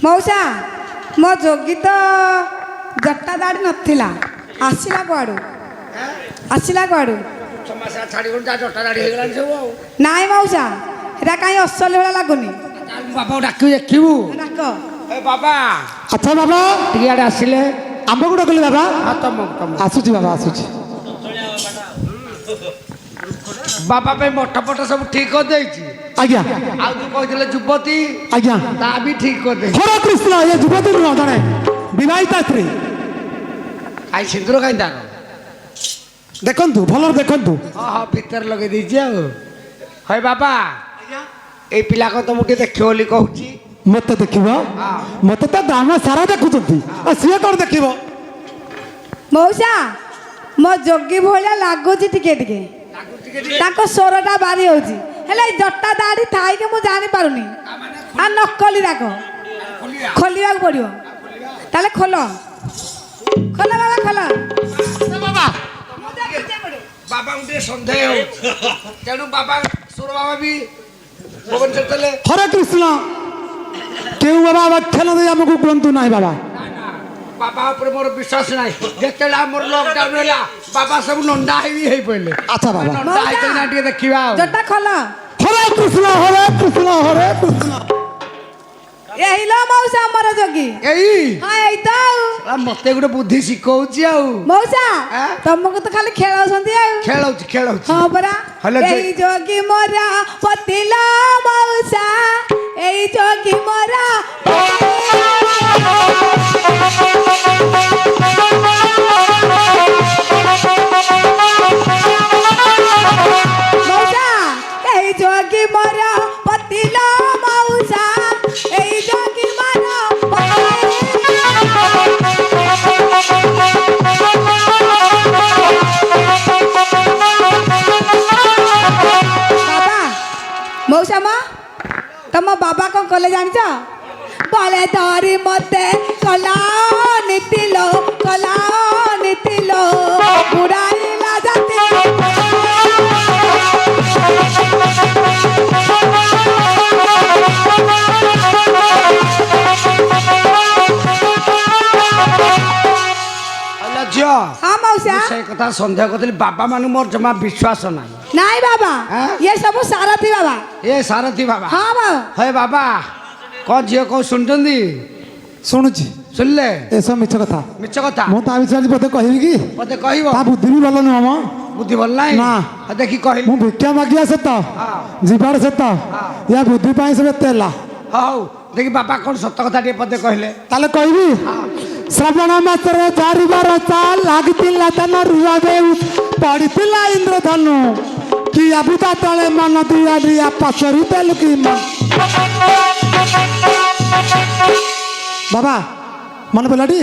मौसा मो जोगी तो जट्टा दाढ़ी नथिला आसिला कुआडू नाई मौसा एटा कहीं असल भाया लगुनि बाबा डाक देखू डाक बाबा अच्छा बाबा टिके आसिले आंब को डाकिले बाबा हाँ तुम आसुची बाबा आसुची बाबा पे मोटा पोटा सब ठीक कर देछि आज्ञा आउ तू कहले युवती आज्ञा ता भी ठीक कर दे हरे कृष्ण ये युवती नुह जड़े विवाहिता स्त्री आई सिंदूर काई दार देखंतु भलर देखंतु हाँ हाँ भीतर लगे दीजिए आउ है बाबा ए पिला को तो मुटे देखियो बोली कहूची मत देखिबो मत तो दाना सारा देखुचंती आ सिए कोन देखिबो मौसा मो जोगी भाया लगुच टिके टिके ताको स्वरटा बारी होची हेले जट्टा दाढ़ी थाई के मु जानि पारुनी आ नकली राको खोलिया पड़ियो ताले खोलो खोलो बाबा खोलो बाबा बाबा मुटे संदेह हो तेणु बाबा सुर बाबा भी भुवनेश्वर चले हरे कृष्ण केउ बाबा वक्षण दे हमको कुंतु नाही बाबा बाबा ऊपर मोर विश्वास नाही जेतेला मोर लॉकडाउन होला बाबा सब नंदा ही पहिले अच्छा बाबा नंदा है कइना टिके देखिबा जट्टा खोलो हरे कृष्ण हरे कृष्ण हरे कृष्ण यही लो मौसा हमर जोगी एई हां एई तो मते गुटे बुद्धि सिखौची आउ मौसा तुमको तो खाली खेलाउछंती आ खेलौची हां परा हेलो एई जोगी मोरा पतिला मौसा एई जोगी मोरा मौसा एई जोगी मोरा पतिला मौसा एई जोगी मोरा बाबा मौसा मा तम बाबा कौन कले जानिछ बले धरी मते कला नीतिलो बुढ़ाइला जाती झियो हाँ मौसा से कथा संदेह करथिली बाबा मानु मोर जमा विश्वास नाही नाई बाबा ये सब सारथी बाबा ए सारथी बाबा हाँ बाबा है बाबा कौन झियो कौन सुनचंदी सुनुची सुनले एसो मिछ कथा मिछ कथा मो ता विचार पते कहबी की मते कहइबो ता बुद्धि भी भलो न हम बुद्धि भल नाही ना। देखि कहइ मु भिक्षा मागिया से तो जीवार से तो या बुद्धि पाई सब तेला हौ देखि बाबा कौन सत्य कथा टे पते कहले ताले कहबी श्रावण मासरे चारिबार चाल लागितिला तन रुआ बेउ पड़ितिला इंद्रधनु कि अबुता तले मन दिया दिया पसरी तेल की बाबा मन पलाटी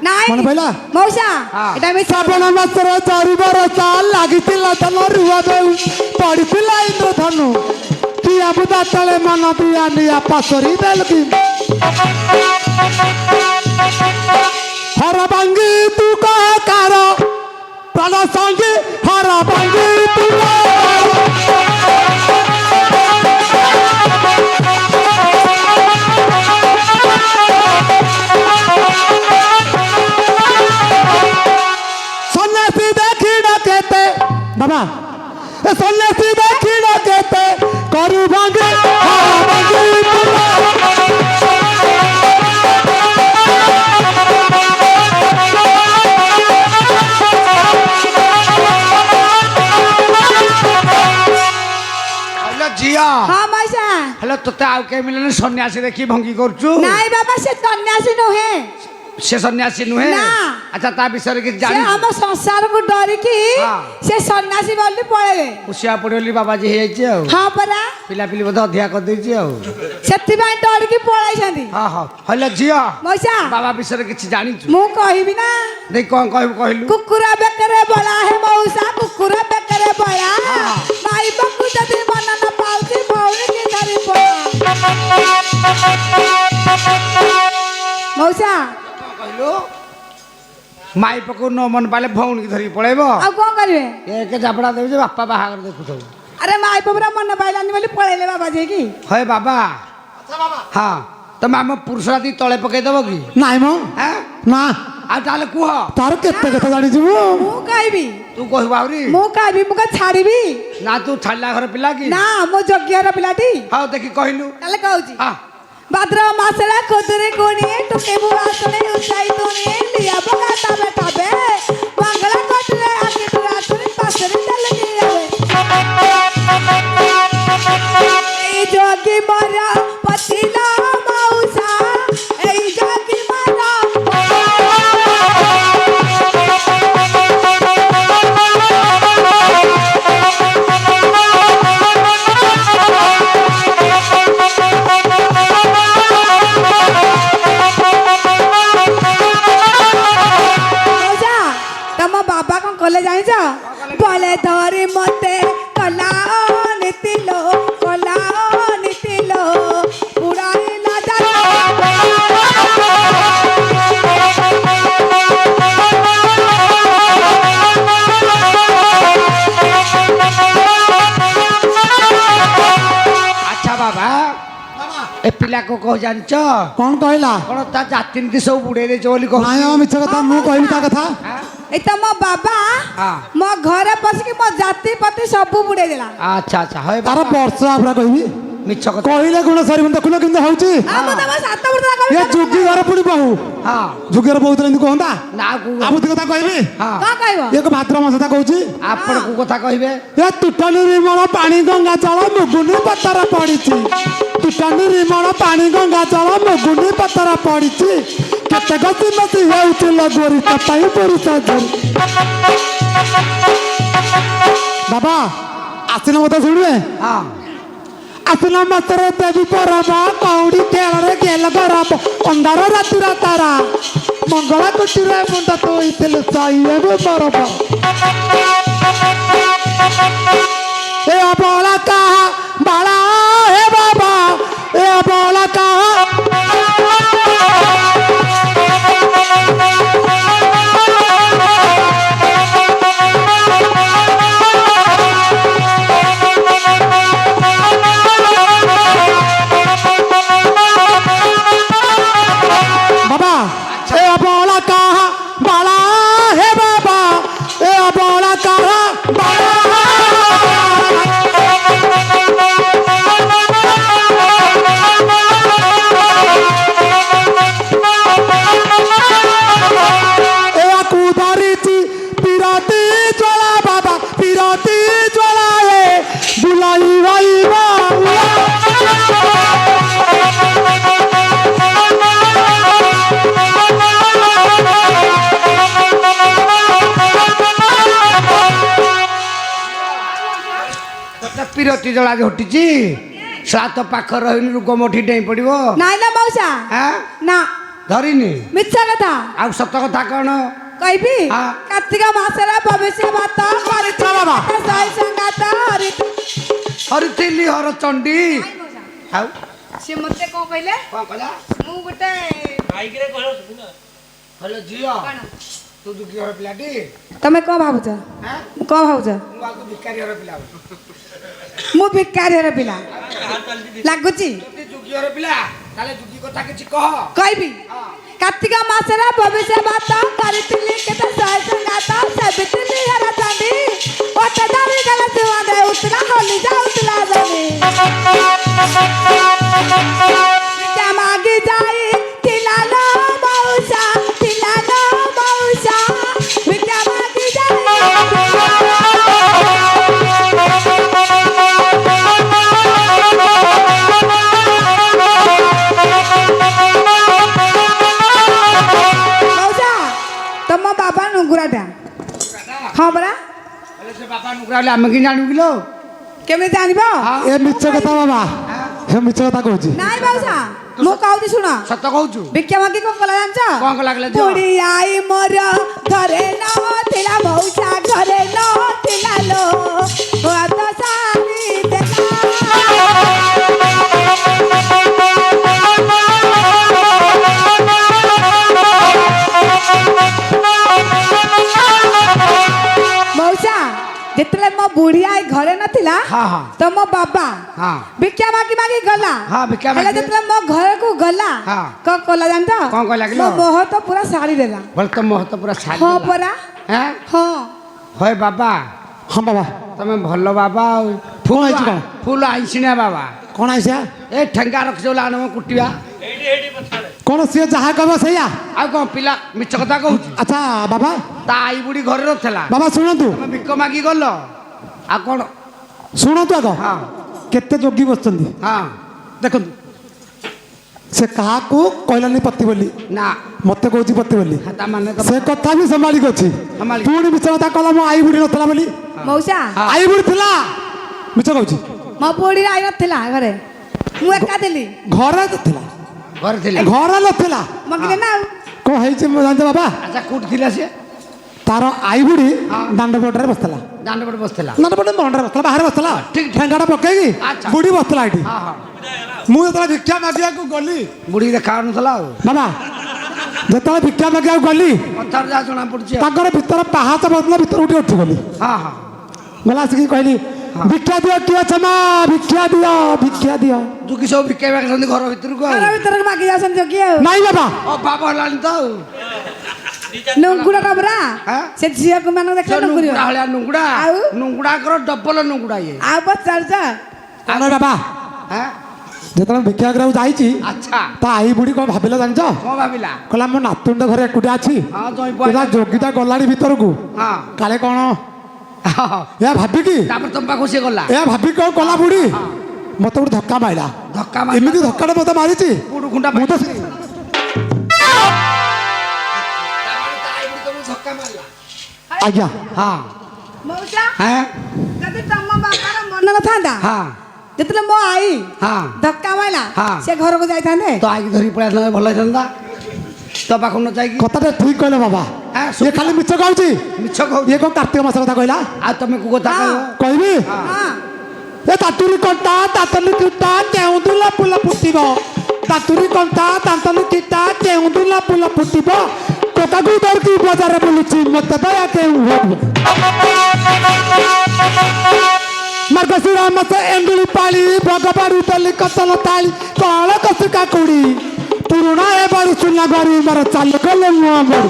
नाई मन पला मौसा एटा मी श्रावण मासरे चारिबार चाल लागितिला तन रुआ बेउ पड़ितिला इंद्रधनु कि अबुता तले मन दिया दिया पसरी तेल की हर बांगी तू कार प्राण संगी हर बांगी तू सन्यासी देखी डकेते बाबा सन्यासी देखी डकेते करू बांगी हर बांगी झियो हाँ मौसा हेलो तोते आउ के मिलन सन्यासी देखि भंगी करछु नाई बाबा से कन्यासी नुहे से सन्यासी नुहे ना। अच्छा ता विषय के से जानि हम संसार को डरी की हाँ। से सन्यासी बोली पड़े उसिया पड़ोली बाबा जी हे जाउ हाँ परा पिला पिली बध अधिया कर देछि आउ सेति बाई डरी की पळाइछंती हां हां हेलो झियो मौसा बाबा विषय किछि जानिछु मु कहिबी ना देख कोन कहलु कुकुरा बेकरे बड़ा है मौसा कुकुरा बेकरे बड़ा माई बकु जदी मन न पाउती भौरी की धरी पड़ा मौसा कहलु माई पको न मन पाले भौन की धरी पळेबो आ कोन करिवे एक जाबड़ा देबे जे बापा बाहागर देखुथौ अरे माई पबरा मन पाइलानी बोली पळेले बाबा जे की है बाबा अच्छा बाबा हाँ ତମେ ଆମ ପୁରୁଷ ରାତି ତଳେ ପକେଇଦବ କି ନାଇଁ ମ ହଁ ନା ଆଉ ତାହେଲେ କୁହ ତାର କେତେ କଥା ଜାଣିଯିବୁ ମୁଁ କହିବି ତୁ କହିବୁ ଆହୁରି ମୁଁ କହିବି ମୁଁ କଣ ଛାଡ଼ିବି ନା ତୁ ଛାଡ଼ିଲା ଘର ପିଲା କି ନା ମୋ ଯୋଗ୍ୟର ପିଲାଟି ହଉ ଦେଖି କହିଲୁ ତାହେଲେ କହୁଛି ହଁ भाद्र मासला खुदरे कोणी टुके बुआसले उसाई दुनिये लिया बगा तबे तबे मंगला कोटले आके तुरा तुरी पासरे चल गया ए जोगी मरा पतिला मौसा ए जोगी मरा बाबा कौन कले जाई जा बोले धरी मते कलाओ नीतिलो उड़ाई ला जा अच्छा बाबा ए पिला को कह जानच କଣ କହିଲା कौन ता जाति नीति सब बुड़े दे बोली कह ନାଇଁ ମିଛ କଥା ମୁଁ କହିଲି ତା କଥା एत मो बाबा हाँ। मो घरे पसिकी मो जाति पति सब बुड़े देला अच्छा अच्छा है ତାର बाबा ବର୍ଷ ଆଫ୍ରା କହିବି मिछ कथा କହିଲେ ଗୁଣ ସରିବନି ଦେଖୁନ କେମିତି ହଉଛି आ मो तम 7 वर्ष ଏ ଯୁଗି ଘର ପୁଣି ବହୁ हाँ ଯୁଗିର ବହୁତ ଏମିତି କହନ୍ତା ना को ଆଉ ବୁଦ୍ଧି କଥା କହିବି हाँ का कहबो ଏ ଭାଦ୍ର ମାସ କଥା କହୁଛି आपण को कथा कहबे ଏ ତୁଟଣି ରିମଳ ପାଣି ଗଙ୍ଗା ଜଳ ମୁଗୁନି ପତର ପଡ଼ିଛି ତୁଟଣି ରିମଳ ପାଣି ଗଙ୍ଗା ଜଳ ମୁଗୁନି ପତର ପଡ଼ିଛି କେତେ ଗତି ମତି ହେଉଛି ଲଗୋରି ତ ପାଇଁ ପୁରୁଷ ଧରି ବାବା ଆସିନ ମତେ ଶୁଣିବେ हाँ ଆସିନ ମାସରେ ଦେବୀ ପରବ କଉଡ଼ି କେଳରେ ଗେଲ ଗରବ ଅନ୍ଧାର ରାତିର ତାରା ମଙ୍ଗଳା କୁଟିରେ ମୁଣ୍ଡ ତୋଇଥିଲୁ ସଇଏବେ ବରବ ଏ ଅବଳା କାହା ବାଳା ହେ ବାବା ଏ ଅବଳା କାହା बाबा ए अबोला कहा बाला हे बाबा ए अबोला कहा बाला ए कुदारीची पिराती ज्वाला बाबा पिराती ज्वाला ए बुलाई भाई ପିରତି ଜଳା ଘଟିଛି ସାତ ପାଖ ରହିଲି ରୋଗ ମୋଠି ଡେଇଁ ପଡିବ ନାଇଁ ନା ମଉସା ହଁ ନା ଧରିନି ମିଛା କଥା ଆଉ ସତ କଥା କଣ କହିବି हाँ। କାର୍ତ୍ତିକ ମାସରେ ଭବିଷ୍ୟ ବାତ କରିଛି ବାବା। ସଇ ସଙ୍ଗାତ ହରି ହରିଥିଲି ହର ଚଣ୍ଡୀ ଆଉ ସେ ମତେ କଣ କହିଲେ କଣ କଲା ମୁଁ ଗୋଟେ ହ୍ୟାଲୋ ଝିଅ କଣ ତୁ ଦୁଃଖୀ ହର ପିଲାଟି ତମେ କଣ ଭାବୁଛ ହଁ କଣ ଭାବୁଛ ମୁଁ ଆକୁ ଭିକାରୀ ହର ପିଲା ମୁଁ ଭିକାରୀର ପିଲା ଲାଗୁଛି ଯଦି ଦୁଃଖୀ ହର ପିଲା ତାହେଲେ ଦୁଃଖୀ କଥା କିଛି କହ କହିବି କାର୍ତ୍ତିକ ମାସରେ ଭବିଷ୍ୟ ବାତ କରିଥିଲି କେତେ ଶହେ ସଙ୍ଗାତ ସେବିଥିଲି ହର ଚାନ୍ଦି ଓଟେ ଧରି ଗଲେ ଧୂଆଁ ଦେଉଥିଲା ହଲି ଯାଉଥିଲା ଜମି ପିତା ମାଗି ଯାଇ ଥିଲା ଲୋ ମଉସା ପିତା ମାଗି ଯାଇ ମଉସା ତମ ବାବା ନୁଙ୍ଗୁରାଟା ହଁ ପରା ହେଲେ ସେ ବାପା ନୁକୁରା ହେଲେ ଆମେ କି ଜାଣିବୁ କିଲୋ କେମିତି ଜାଣିବ ଏ ମିଛ କଥା ବାବା ଏ ମିଛ କଥା କହୁଛି ନାଇଁ ମଉସା ମୁଁ କହୁଛି ଶୁଣ ସତ କହୁଛୁ ଭିକ୍ଷା ମାଗି କଣ କଲା ଜାଣିଛ କଣ କଲା କହିଲା ଝିଅ? ବୁଢୀ ଆଇ ମୋର ଘରେ ନଥିଲା ମଉସା ଘରେ ନଥିଲା ଲୋ ହାତ ସାରି ମଉସା ଯେତେବେଳେ ମୋ ବୁଢୀ ଆଇ ଘରେ ନଥିଲା हाँ हाँ तो मो बाबा हाँ भिक्षा मागी मागी गला हाँ भिक्षा हेले मागी जतले मो घर को गला हाँ। क कोला जानत कौन कहला मो मोह तो पूरा साड़ी देला बोल तो मोह तो पूरा छाड़ हाँ परा हैं हाँ হয় বাবা ହଁ ବାବା তুমি ଭଲ ବାବା ଆଉ କଣ ହେଇଛି କଣ ফুল ଆଇସିଣିଆ ବାବା କଣ ଆଇସିଆ ଏ ଠେଙ୍ଗା ରଖିଛ ବୋଲି ଆଣମ କୁଟିବା କଣ ସିଏ ଯାହା କହିବ ସେଇଆ ଆଉ କଣ ପିଲା ମିଛ କଥା କହୁଛି ଆଚ୍ଛା ବାବା ତା ଆଇ ବୁଢୀ ଘରେ ନଥିଲା ବାବା ଶୁଣନ୍ତୁ ତମେ ଭିକ ମାଗି ଗଲ ଆଉ କଣ ଶୁଣନ୍ତୁ ଆଗ ହଁ କେତେ ଯୋଗୀ ବସିଛନ୍ତି ହଁ ଦେଖନ୍ତୁ ସେ କାହାକୁ କହିଲାନି ପତି ବୋଲି ନା ମତେ କହୁଛି ପତି ବୋଲି ତା ମାନେ ତ ସେ କଥା ବି ସମ୍ଭାଳିକି ଅଛି ସମ୍ଭାଳିକି। ପୁଣି ମିଛ କଥା କହିଲା ମୋ ଆଈ ବୁଢୀ ନଥିଲା ବୋଲି ମଉସା ହଁ। ଆଈ ବୁଢୀ ଥିଲା ମିଛ କହୁଛି ମୋ ବୁଢୀ ଆଇ ନଥିଲା ଘରେ ମୁଁ ଏକା ଥିଲି ଘରେ ଥିଲା ଘରେ ଥିଲେ ଘରେ ନଥିଲା ମଗିଲେ ନା ଆଉ କଣ ହେଇଛି ମୁଁ ଜାଣିଛ ବାବା ଆଚ୍ଛା କୋଉଠି ଥିଲା ସିଏ ତାର ଆଈ ବୁଢୀ ହଁ। ଦାଣ୍ଡ ପଟରେ ବସିଥିଲା ଦାଣ୍ଡ ପଟେ ବସିଥିଲା ଦାଣ୍ଡ ପଟେ ମଣ୍ଡରେ ବସିଥିଲା ବାହାରେ ବସିଥିଲା ଠିକ୍, ଠିକ୍। ଠେଙ୍ଗାଟା ପକେଇକି ଆଚ୍ଛା। ବୁଢୀ ବସିଥିଲା ଏଠି ହଁ ହଁ ମୁଁ ଯେତେବେଳେ ଭିକ୍ଷା ମାଗିବାକୁ ଗଲି ବୁଢୀ ଦେଖା ଯାଉନଥିଲା ଆଉ ବାବା ଯେତେବେଳେ ଭିକ୍ଷା ମାଗିବାକୁ ଗଲି କଥାରୁ ଯାହା ଜଣା ପଡୁଛି ଆଉ ତାଙ୍କର ଭିତର ପାହାଚ ବସିଥିଲା ଭିତରକୁ ଟିକେ ଉଠିଗଲି ହଁ ହଁ ଗଲା ଆସିକି କହିଲି ଭିକ୍ଷା ଦିଅ କିଏ ଅଛ ଭିକ୍ଷା ଦିଅ ଭିକ୍ଷା ଦିଅ ଦୁଃଖୀ ସବୁ ଭିକାଇବା ଆସନ୍ତି ଘର ଭିତରକୁ ଆଉ ଘର ଭିତରକୁ ମାଗି ଯାଉଛନ୍ତି ଜଗି ଆଉ ନାଇଁ ବାବା ଅଭାବ ହେଲାଣି ତ ଆଉ ନୁଙ୍ଗୁଡା ଟବରା ହଁ? ସେ ଝିଅକୁ ମାନଙ୍କୁ ସେ ଦେଖିଲେ ନୁଙ୍ଗୁରି ନୁଙ୍ଗୁଡା ଭଳିଆ ନୁଙ୍ଗୁଡା ଆଉ? ନୁଙ୍ଗୁଡାଙ୍କର ଡବଲ ନୁଙ୍ଗୁଡା ଇଏ ଆଉ ପଚାରୁଛ କଣ ବାବା ହଁ ଯେତେବେଳେ ଭିକ୍ଷା କରିବାକୁ ଯାଇଛି ଆଚ୍ଛା ତା ଆଈ ବୁଢୀ କଣ ଭାବିଲା ଜାଣିଛ କଣ ଭାବିଲା କହିଲା ମୋ ନାତୁଣୀ ଘରେ ଏକୁଟିଆ ଅଛି ହଁ ଜଇଁ କହିଲା ଯୋଗୀଟା ଗଲାଣି ଭିତରକୁ ହଁ କାଳେ କଣ ହଁ। ଏହା ଭାବିକି ତାପରେ ତମ ପାଖକୁ ସିଏ ଗଲା ଏହା ଭାବିକି କଣ କଲା ବୁଢୀ ମତେ ଗୋଟେ ଧକ୍କା ମାଇଲା ଧକ୍କା ମାରିଲା ଏମିତି ଧକ୍କାଟା ମତେ ମାରିଛି ବୁଢୁ ଖୁଣ୍ଟା ମୁଁ ତ ଧକ୍କା ମାରିଲା ଆଜ୍ଞା ହଁ ମଉସା ହଁ ଯଦି ତମ ବାପାର ମନ ନଥାନ୍ତା ହଁ ଯେତେବେଳେ ମୋ ଆଈ ହଁ ଧକ୍କା ମାଇଲା ହଁ। ସେ ଘରକୁ ଯାଇଥାନ୍ତେ ତ ଆଇକି ଧରିକି ପଳେଇ ଆସିଲା ଭଲ ହେଇଥାନ୍ତା ତ ପାଖକୁ ନ ଯାଇକି କଥାଟା ଠିକ କହିଲେ ବାବା ହଁ, ଇଏ ଖାଲି ମିଛ କହୁଛି ମିଛ କହୁଛି ଇଏ କଣ କାର୍ତ୍ତିକ ମାସ କଥା କହିଲା ଆଉ ତମେ କୋଉ କଥା ହଁ। କହିବ କହିବି ହଁ ଏ ତାତୁଲି କଣ୍ଟା ତାତଲି କିଟା କେଉଁଦିନ ଫୁଲ ଫୁଟିବ ତାତୁଲି କଣ୍ଟା ତାତଲି କିଟା କେଉଁଦିନ ଫୁଲ ଫୁଟିବ ଟୋକାକୁ ଧରିକି ବଜାରରେ ବୁଲୁଛି ମତେ ଦୟା କେଉଁ ହବ ମାର୍ଗଶିର ମାସ ଏଣ୍ଡୁଳି ପାଳି ଭଗବାନ ଦେଲି କତନ ତାଳି କଳ କଷୁ କାକୁଡି ପୁରୁଣା ଏ ବାରୁ ସୁନା ବାରୁ ମୋର ଚାଲୁ ଗଲେ ମୁହଁ ବଢୁ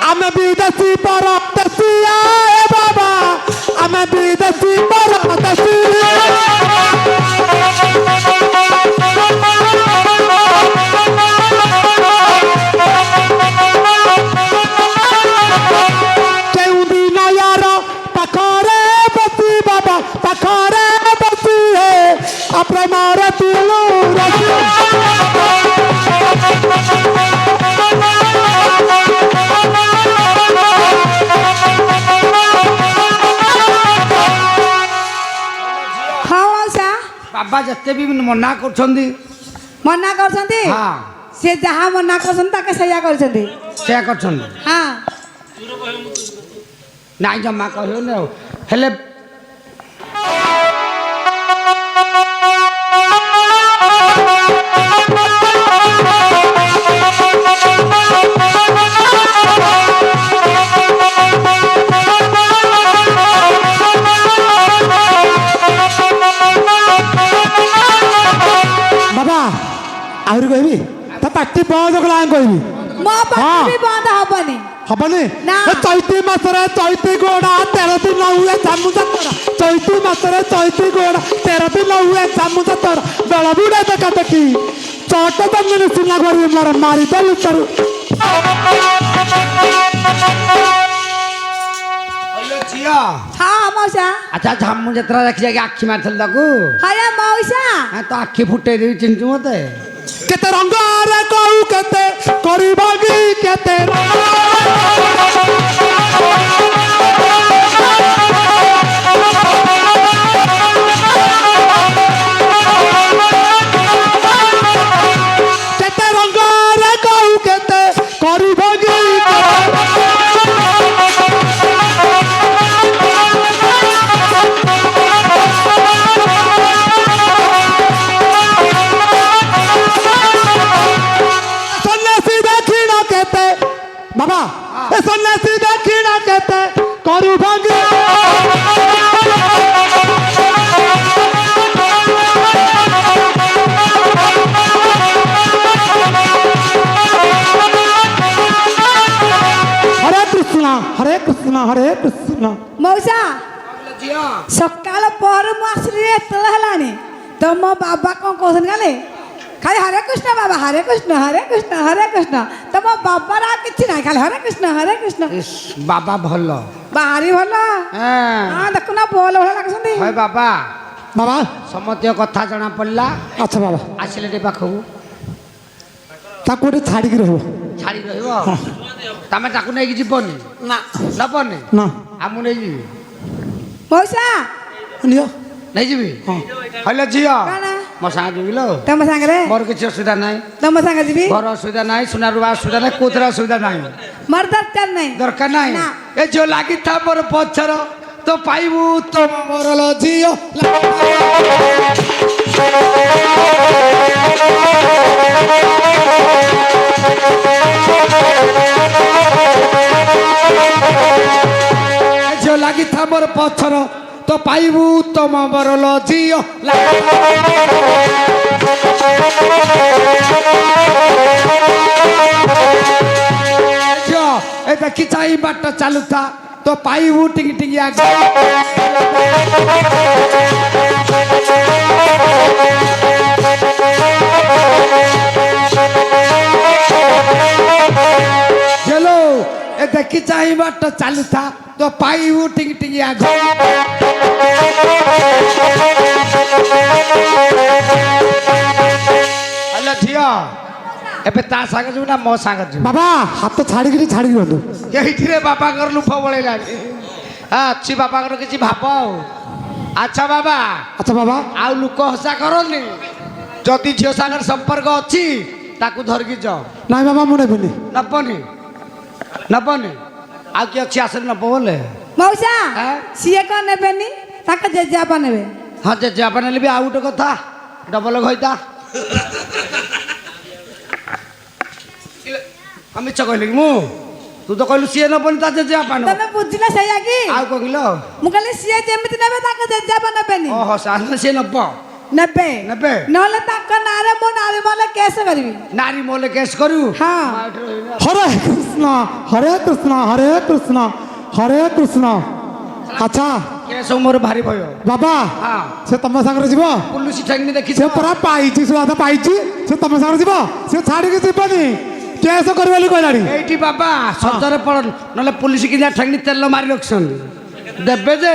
ଆମେ ବିଦେଶୀ ପରଦେଶୀ ଏ ବାବା ଆମେ ବିଦେଶୀ ପରଦେଶୀ କେଉଁଦିନ ୟାର ପାଖରେ ବସି ବାବା ପାଖରେ ବସି ପ୍ରେମରେ ତୁଳୁ ହଁ ମଉସା ବାବା ଯେତେ ବି ମନା କରୁଛନ୍ତି ମନା କରୁଛନ୍ତି ହଁ ସେ ଯାହା ମନା କରୁଛନ୍ତି ତାକେ ସେଇଆ କରୁଛନ୍ତି ସେୟା କରୁଛନ୍ତି ହଁ ନାଇଁ ଜମା କହିବନି ଆଉ ହେଲେ ବାବା ଆହୁରି କହିବି ତା ପାଟି ବନ୍ଦ କଲା କହିବି ମୋ ପାଟି ହଁ। ବି ବନ୍ଦ ହବନି ହବନି ନା। ଏ ଚୈତି ମାସରେ ଚୈତି ଗୋଡା 13 ଦିନ ହୁଏ ଚାମୁ ଯାତ୍ରା ଚୈତି ମାସରେ ଚୈତି ଗୋଡା 13 ଦିନ ହୁଏ ଚାମୁ ଯାତ୍ରା ବେଳ ବୁଡେ ଦେଖା ଦେଖି ଚଟ ତମିନି ସିନା କରି ମୋର ମାରିଦେଲୁ ତରୁ ହ୍ୟାଲୋ ଝିଅ ହଁ ମଉସା ଆଚ୍ଛା ଝାମୁ ଯାତ୍ରା ଦେଖି ଯାଇକି ଆଖି ମାରିଥିଲି ତାକୁ ହରେ ମଉସା ହଁ, ତ ଆଖି ଫୁଟେଇ ଦେବି ଚିହ୍ନିଛୁ ମତେ କେତେ ରଙ୍ଗରେ କହୁ କେତେ କରିବ କି କେତେ କେତେ ରଙ୍ଗରେ କହୁ କେତେ କରିବ କି ସନ୍ନ୍ୟାସୀ ଦକ୍ଷିଣ କେତେ ବାବା ଏ ସନ୍ନ୍ୟାସୀ ଦକ୍ଷିଣ କେତେ କୃଷ୍ଣ ମଉସା କହିଲ ଝିଅ ସକାଳ ପରେ ମୁଁ ଆସିଲି ଏତେବେଳେ ହେଲାଣି ତ ମୋ ବାବା କ'ଣ କହୁଛନ୍ତି କାଲି ଖାଲି ହରେ କୃଷ୍ଣ ବାବା ହରେ କୃଷ୍ଣ ହରେ କୃଷ୍ଣ ହରେ କୃଷ୍ଣ ତ ମୋ ବାବାର ଆଉ କିଛି ନାହିଁ ଖାଲି ହରେ କୃଷ୍ଣ ଇସ୍, ବାବା ଭଲ ଭାରି ଭଲ ହଁ ଦେଖୁନା ଭଲ ଭଲ ଲାଗୁଛନ୍ତି ହଏ ବାବା ବାବା ସମସ୍ତ କଥା ଜଣା ପଡ଼ିଲା ଆଚ୍ଛା ବାବା ଆସିଲେ ଟିକେ ପାଖକୁ ତାକୁ ଗୋଟେ ଛାଡ଼ିକି ରହିବ ଛାଡ଼ି ରହିବ ତମେ ତାକୁ ନେଇକି ଯିବନି ନା ନବନି ନା ଆଉ ମୁଁ ନେଇଯିବି ମଉସା ନିଅ ନେଇଯିବି ହଁ ହଇଲ ଝିଅ କ'ଣ ମୋ ସାଙ୍ଗେ ଯିବି ଲୋ ତମ ସାଙ୍ଗରେ ମୋର କିଛି ଅସୁବିଧା ନାହିଁ ତମ ସାଙ୍ଗେ ଯିବି ଘର ଅସୁବିଧା ନାହିଁ ସୁନା ରୁବା ଅସୁବିଧା ନାହିଁ କୋଉଥିରେ ଅସୁବିଧା ନାହିଁ ମୋର ଦରକାର ନାହିଁ ଦରକାର ନାହିଁ ନା। ଏ ଯୋଉ ଲାଗିଥା ମୋର ପଛର ତ ପାଇବୁ ତମ ମରଲ ଝିଅ ଏ ଯୋଉ ଲାଗିଥା ମୋର ପଛର ତ ପାଇବୁ ତମ ବରଲ ଝିଅ ଝିଅ ଏ ଦେଖି ଚାହିଁ ବାଟ ଚାଲୁଥା ତ ପାଇବୁ ଟିକି ଟିକି ଆଗ ଝିଅଲୋ ଏ ଦେଖି ଚାହିଁ ବାଟ ଚାଲୁଥା ତ ପାଇବୁ ଟିକି ଟିକି ଆଗ ହ୍ୟାଲୋ ଝିଅ ଏବେ ତା ସାଙ୍ଗେ ଯିବୁ ନା ମୋ ସାଙ୍ଗେ ଯିବୁ ବାବା ହାତ ଛାଡ଼ିକିରି ଛାଡ଼ିକି ରୁହନ୍ତୁ ଏଇଥିରେ ବାପାଙ୍କର ଲୁଫ ବଳେଇଲାଣି ଅଛି ବାପାଙ୍କର କିଛି ଭାବ ଆଉ ଆଚ୍ଛା ବାବା ଆଚ୍ଛା ବାବା ଆଉ ଲୋକ ହସା କରନି ଯଦି ଝିଅ ସାଙ୍ଗରେ ସମ୍ପର୍କ ଅଛି ତାକୁ ଧରିକି ଯାଅ ନାଇଁ ବାବା ମୁଁ ନେବିନି ନବନି ନବନି ଆଉ କିଏ ଅଛି ଆସିଲେ ନବ ବୋଲେ ମଉସା ଆଁ? ସିଏ କ'ଣ ନେବେନି ତାଙ୍କ ଜେଜେବାପା ନେବେ ହଁ ଜେଜେବାପା ନେଲେ ବି ଆଉ ଗୋଟେ କଥା ଡବଲ ଘଇତା ମିଛ କହିଲି କି ମୁଁ ତୁ ତ କହିଲୁ ସିଏ ନବନି ତା ଜେଜେବାପା ନବ ତମେ ବୁଝିଲ ସେଇଆ କି ଆଉ କହିଲ ମୁଁ କହିଲି ସିଏ ଯେମିତି ନେବେ ତାଙ୍କ ଜେଜେବାପା ନେବେନି ଓହୋ ସାହସ ସିଏ ନବ ନେବେ ନେବେ ନହେଲେ ତାଙ୍କ ନାଁରେ ମୁଁ ନାରୀ ମଲେ କେସ୍ କରିବି ନାରୀ ମୋଲେ କେସ୍ କରିବୁ ହଁ। ମୁଁ ଏଠି ରହିବି ନା। ହରେ କୃଷ୍ଣ ହରେ କୃଷ୍ଣ ହରେ କୃଷ୍ଣ ହରେ କୃଷ୍ଣ ଆଚ୍ଛା କେସ୍ ମୋର ଭାରି ଭୟ ବାବା ହଁ ସେ ତମ ସାଙ୍ଗରେ ଯିବ ପୁଲିସ ଠେଙ୍ଗି ଦେଖିଛ ସେ ପରା ପାଇଛି ସୁଆଦ ପାଇଛି ସେ ତମ ସାଙ୍ଗରେ ଯିବ ସେ ଛାଡ଼ିକି ଯିବନି କେସ କରିବ ବୋଲି କହିଲାଣି ଏଇଠି ବାବା ସଜରେ ପଡ ନହେଲେ ପୁଲିସ କିନା ଠେଙ୍ଗି ତେଲ ମାରି ରଖିଛନ୍ତି ଦେବେ ଯେ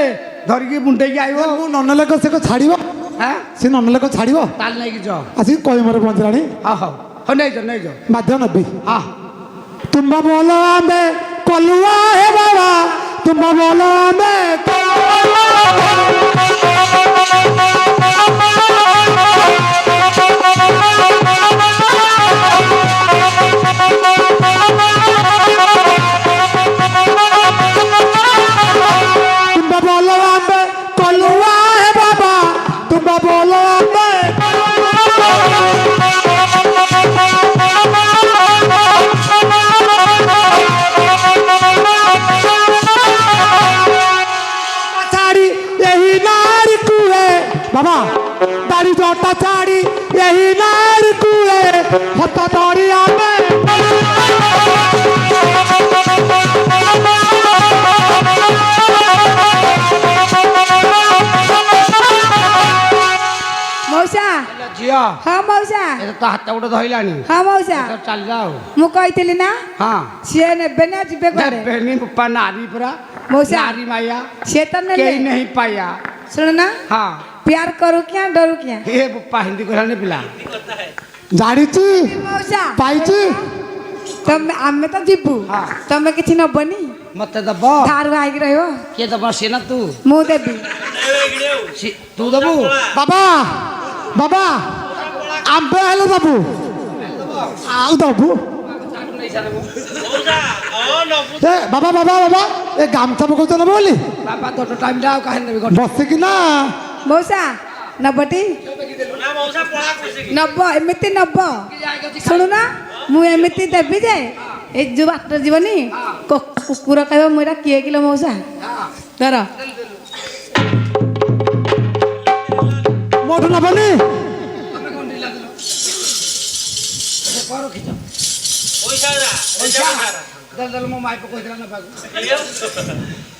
ଧରିକି ମୁଣ୍ଡେଇକି ଆଇବ ମୁଁ ନନେଲେ ସେ ଛାଡ଼ିବ ହଁ ସେ ନନେଲେ ଛାଡ଼ିବ ତାହେଲେ ନେଇକି ଯାଅ ଆସିକି କହିମରେ ପହଞ୍ଚିଲାଣି ହଉ ହଉ ହଉ ନେଇଯାଅ ବାଧ୍ୟ ନେବି ହଁ ତୁମ ବୋଲ ଆମେ କଲୁଆ ହେ ବାବା ତୁମ ବୋଲ ଆମେ ତୁମ ବୋଲ ଆମେ କଲୁଆ ହେ ବାବା ତୁମ ବୋଲ ଆମେ ছাড়ি এই নারী কুয়ে বাবা দাড়ি জটা ছাড়ি এই নারী কুয়ে হত ধরি আমি ମଉସା ଝିଅ ହଁ ମଉସା ଏ ତ ହାତ ଗୋଟେ ଧଇଲାଣି ହଁ ମଉସା ଚାଲିଲା ଆଉ ମୁଁ କହିଥିଲି ନା ହଁ ସିଏ ନେବେ ନା ଯିବେ କୁଆଡେ ଦେବେନି ବାପା ନାରୀ ପୁରା ମଉସା नारी माया ସିଏ ତ ନେଲେ କେହି नहीं पाया ଶୁଣ ନା हाँ ପ୍ୟାର କରୁ କିଆ ଡରୁ କିଆ हे बुप्पा हिंदी कहलाने पिला ଜାଣିଛି ମଉସା ପାଇଛି ତମେ ଆମେ ତ ଯିବୁ ହଁ। ତମେ କିଛି ନବନି मत दब ଧାରୁ ଖାଇକି ରହିବ किए दब से ना तू ମୁଁ ଦେବି तू दबू ବାବା ବାବା ଆମ୍ବେ ହେଲେ ଦବୁ ଆଉ ଦବୁ ଏ ବାବା ବାବା ବାବା ଏ ଗାମଛା ପକଉଛ ନେବ ବୋଲି बाबा तो टाइम डाउ काहे नेबी ବସିକି ନା ମଉସା ନବଟି ନବ ଏମିତି ନବ ଶୁଣୁନା ମୁଁ ଏମିତି ଦେବି ଯେ ଏଇ ଯୋଉ ବାଟରେ ଯିବନି କୁକୁର କହିବ ମୁଁ ଏଇଟା କିଏ କିଲୋ ମଉସା ଧର ମୋଠୁ ନେବନି दल दल मो माई पे कहला ना बाबू